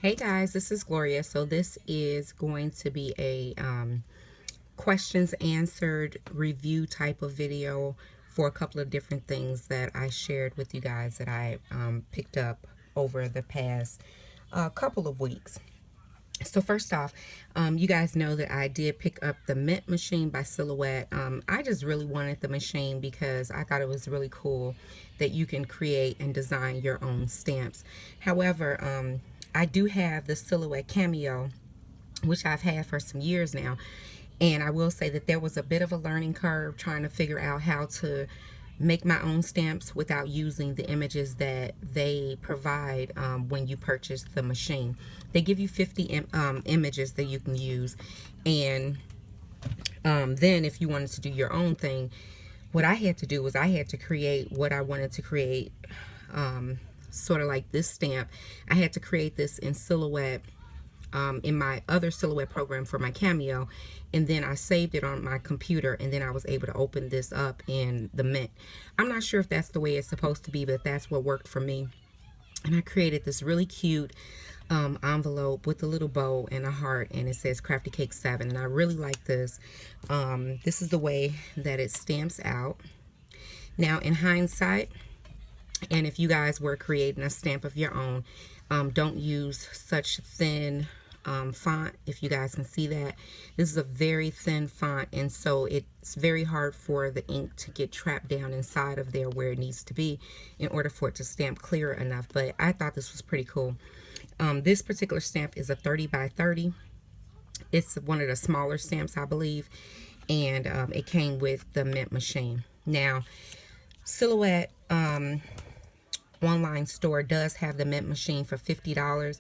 Hey guys, this is Gloria. So this is going to be a questions answered review type of video for a couple of different things that I shared with you guys that I picked up over the past couple of weeks. So first off, you guys know that I did pick up the Mint machine by Silhouette. I just really wanted the machine because I thought it was really cool that you can create and design your own stamps. However, I do have the Silhouette Cameo, which I've had for some years now. And I will say that there was a bit of a learning curve trying to figure out how to make my own stamps without using the images that they provide when you purchase the machine. They give you 50 images that you can use, and then if you wanted to do your own thing, what I had to do was I had to create what I wanted to create, sort of like this stamp. I had to create this in Silhouette, in my other Silhouette program for my Cameo, and then I saved it on my computer, and then I was able to open this up in the Mint. I'm not sure if that's the way it's supposed to be, but that's what worked for me. And I created this really cute envelope with a little bow and a heart, and it says Crafty Cake 7, and I really like this. This is the way that it stamps out. Now, in hindsight, and if you guys were creating a stamp of your own, don't use such thin font. If you guys can see that, this is a very thin font, and so it's very hard for the ink to get trapped down inside of there where it needs to be in order for it to stamp clear enough. But I thought this was pretty cool. This particular stamp is a 30 by 30. It's one of the smaller stamps, I believe, and it came with the Mint machine. Now, Silhouette online store does have the Mint machine for $50,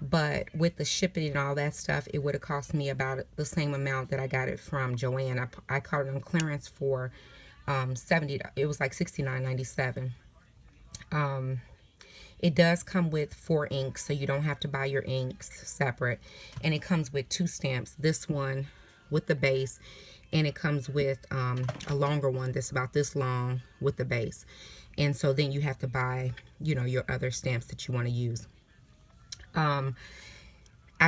but with the shipping and all that stuff, it would have cost me about the same amount that I got it from Joann. I caught it on clearance for $70. It was like $69.97. It does come with 4 inks, so you don't have to buy your inks separate, and it comes with 2 stamps. This one with the base, and it comes with a longer one that's about this long with the base. And so then you have to buy, you know, your other stamps that you want to use. I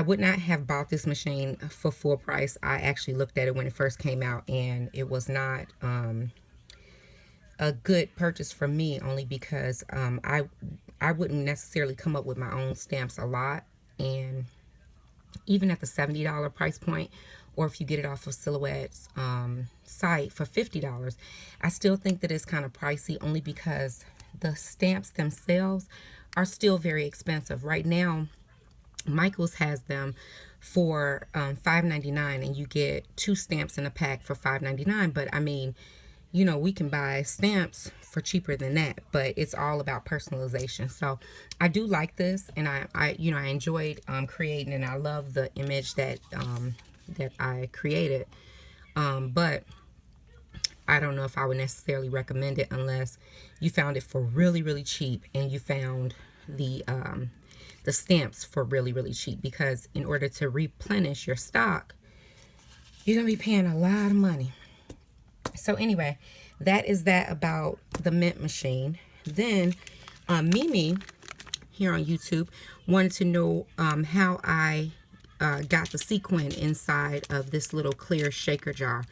would not have bought this machine for full price. I actually looked at it when it first came out, and it was not a good purchase for me, only because I wouldn't necessarily come up with my own stamps a lot. And even at the $70 price point, or if you get it off of Silhouette's site for $50, I still think that it's kind of pricey, only because the stamps themselves are still very expensive. Right now, Michael's has them for $5.99, and you get 2 stamps in a pack for $5.99. But I mean, you know, we can buy stamps for cheaper than that, but it's all about personalization. So I do like this, and I enjoyed creating, and I love the image that that I created. But I don't know if I would necessarily recommend it unless you found it for really, really cheap, and you found the stamps for really, really cheap, because in order to replenish your stock, you're gonna be paying a lot of money. So anyway, that is that about the Mint machine. Then Mimi here on YouTube wanted to know how I got the sequin inside of this little clear shaker jar.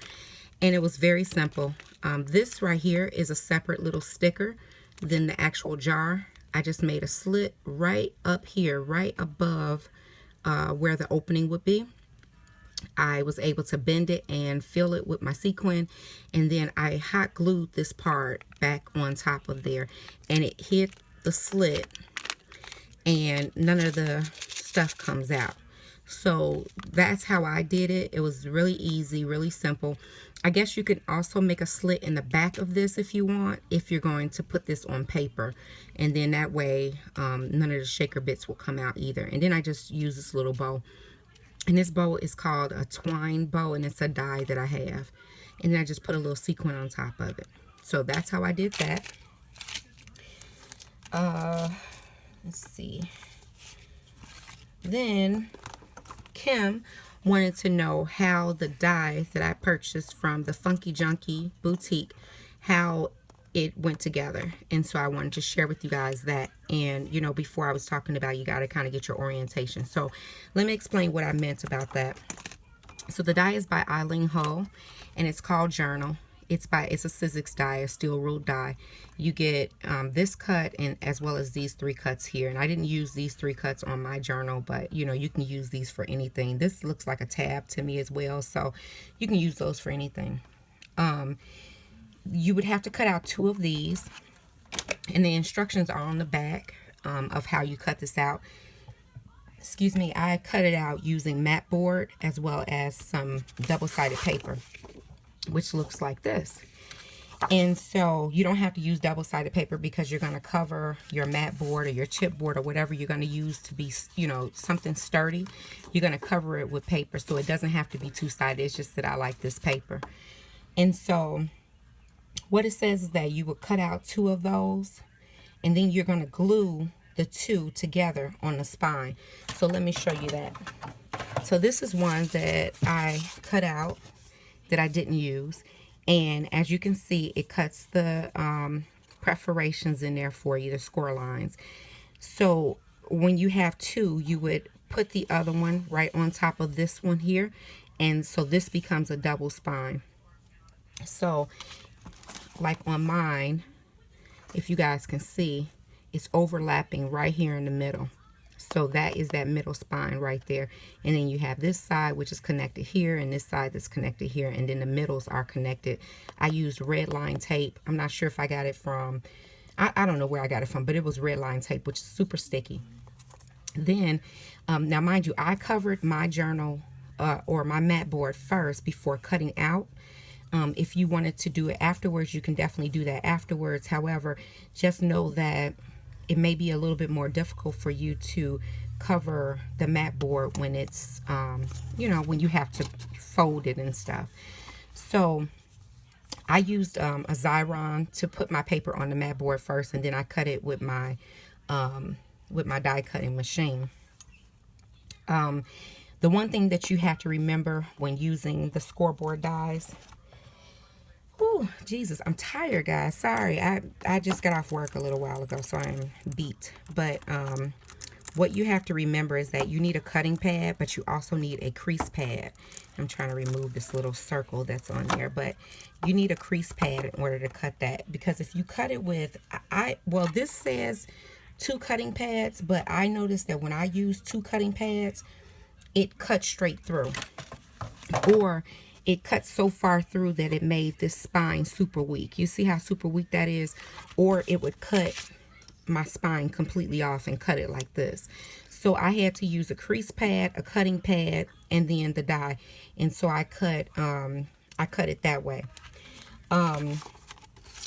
And it was very simple. This right here is a separate little sticker than the actual jar. I just made a slit right up here, right above where the opening would be. I was able to bend it and fill it with my sequin, and then I hot glued this part back on top of there, and it hit the slit, and none of the stuff comes out. So that's how I did it. It was really easy, really simple. I guess you can also make a slit in the back of this if you want, if you're going to put this on paper, and then that way none of the shaker bits will come out either. And then I just use this little bow, and this bow is called a twine bow, and it's a die that I have, and then I just put a little sequin on top of it. So that's how I did that. Let's see. Then Kim wanted to know how the die that I purchased from the Funky Junkie boutique, how it went together. And so I wanted to share with you guys that. And, you know, before I was talking about you got to kind of get your orientation. So let me explain what I meant about that. So the die is by Eileen Hull, and it's called Journal. It's a Sizzix die, a steel ruled die. You get this cut and as well as these 3 cuts here. And I didn't use these 3 cuts on my journal, but you know, you can use these for anything. This looks like a tab to me as well, so you can use those for anything. You would have to cut out 2 of these, and the instructions are on the back of how you cut this out. Excuse me, I cut it out using mat board as well as some double-sided paper, which looks like this. And so you don't have to use double-sided paper because you're going to cover your mat board or your chipboard or whatever you're going to use to be, you know, something sturdy. You're going to cover it with paper, so it doesn't have to be 2-sided. It's just that I like this paper. And so what it says is that you will cut out 2 of those, and then you're going to glue the 2 together on the spine. So let me show you that. So this is one that I cut out that I didn't use, and as you can see, it cuts the perforations in there for you, the score lines. So when you have 2, you would put the other one right on top of this one here, and so this becomes a double spine. So like on mine, if you guys can see, it's overlapping right here in the middle. So that is that middle spine right there. And then you have this side, which is connected here, and this side that's connected here, and then the middles are connected. I used red line tape. I'm not sure if I got it from, I don't know where I got it from, but it was red line tape, which is super sticky. Then, now mind you, I covered my journal or my mat board first before cutting out. If you wanted to do it afterwards, you can definitely do that afterwards. However, just know that it may be a little bit more difficult for you to cover the mat board when it's, you know, when you have to fold it and stuff. So I used a Xyron to put my paper on the mat board first, and then I cut it with my die cutting machine. The one thing that you have to remember when using the scoreboard dies. Oh, Jesus, I'm tired, guys. Sorry, I just got off work a little while ago, so I'm beat. But what you have to remember is that you need a cutting pad, but you also need a crease pad. I'm trying to remove this little circle that's on there, but you need a crease pad in order to cut that. Because if you cut it with, well, this says 2 cutting pads, but I noticed that when I use 2 cutting pads, it cuts straight through. Or it cut so far through that it made this spine super weak. You see how super weak that is? Or it would cut my spine completely off and cut it like this. So I had to use a crease pad, a cutting pad, and then the die. And so I cut it that way.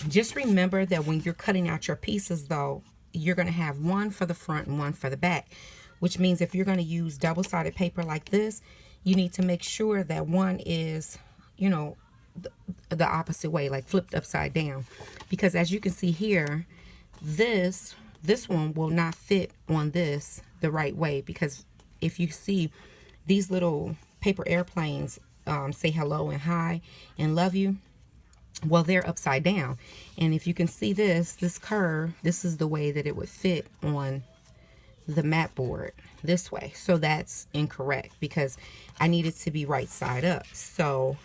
Just remember that when you're cutting out your pieces, though, you're going to have one for the front and one for the back, which means if you're going to use double-sided paper like this, you need to make sure that one is, you know, the opposite way, like flipped upside down. Because as you can see here, this one will not fit on this the right way. Because if you see these little paper airplanes say hello and hi and love you, well, they're upside down. And if you can see this curve, this is the way that it would fit on the mat board this way. So that's incorrect because I need it to be right side up. So,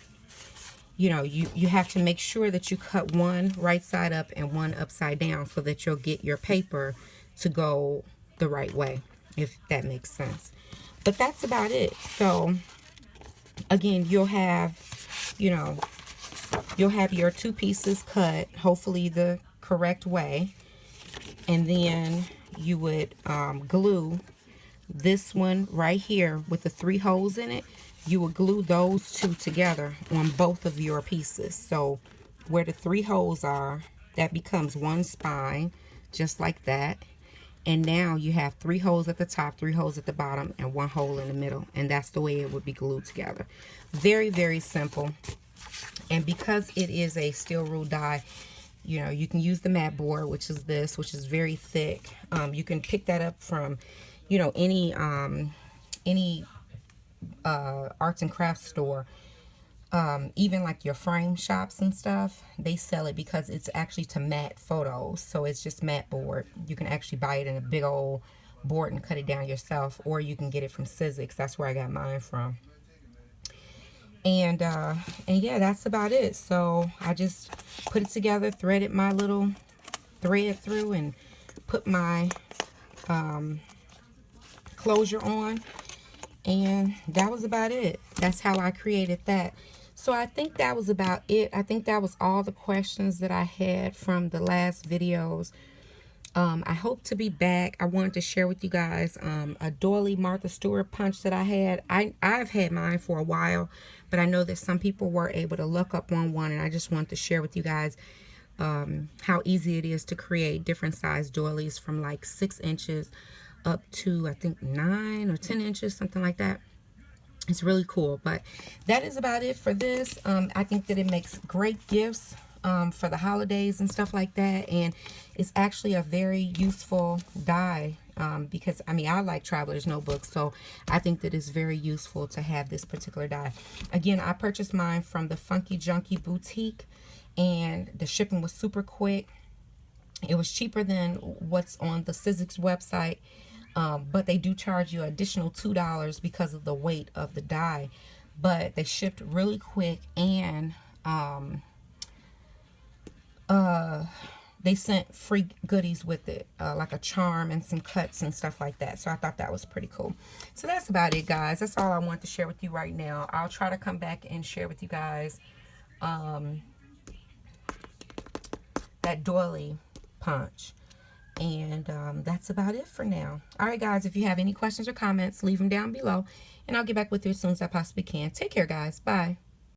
you know, you have to make sure that you cut one right side up and one upside down so that you'll get your paper to go the right way, if that makes sense. But that's about it. So again, you'll have, you know, you'll have your 2 pieces cut, hopefully the correct way. And then you would glue this one right here with the 3 holes in it. You would glue those 2 together on both of your pieces. So where the 3 holes are, that becomes one spine, just like that. And now you have 3 holes at the top, 3 holes at the bottom, and 1 hole in the middle. And that's the way it would be glued together. Very, very simple. And because it is a steel ruled die, you know, you can use the mat board, which is this, which is very thick. You can pick that up from, you know, any arts and crafts store. Even like your frame shops and stuff, they sell it because it's actually to matte photos. So it's just matte board. You can actually buy it in a big old board and cut it down yourself, or you can get it from Sizzix. That's where I got mine from. And yeah, that's about it. So I just put it together, threaded my little thread through, and put my closure on, and that was about it. That's how I created that. So I think that was about it. I think that was all the questions that I had from the last videos. I hope to be back. I wanted to share with you guys a doily Martha Stewart punch that I had. I've had mine for a while, but I know that some people were able to look up on one, and I just wanted to share with you guys how easy it is to create different size doilies from like 6 inches up to I think 9 or 10 inches, something like that. It's really cool. But that is about it for this. I think that it makes great gifts for the holidays and stuff like that, and it's actually a very useful die because I mean, I like traveler's notebooks, so I think that it's very useful to have this particular die. Again, I purchased mine from the Funky Junkie Boutique, and the shipping was super quick. It was cheaper than what's on the Sizzix website, but they do charge you additional $2 because of the weight of the die. But they shipped really quick, and they sent free goodies with it, like a charm and some cuts and stuff like that. So I thought that was pretty cool. So that's about it, guys. That's all I want to share with you right now. I'll try to come back and share with you guys that doily punch. And that's about it for now. All right, guys, if you have any questions or comments, leave them down below, and I'll get back with you as soon as I possibly can. Take care, guys. Bye.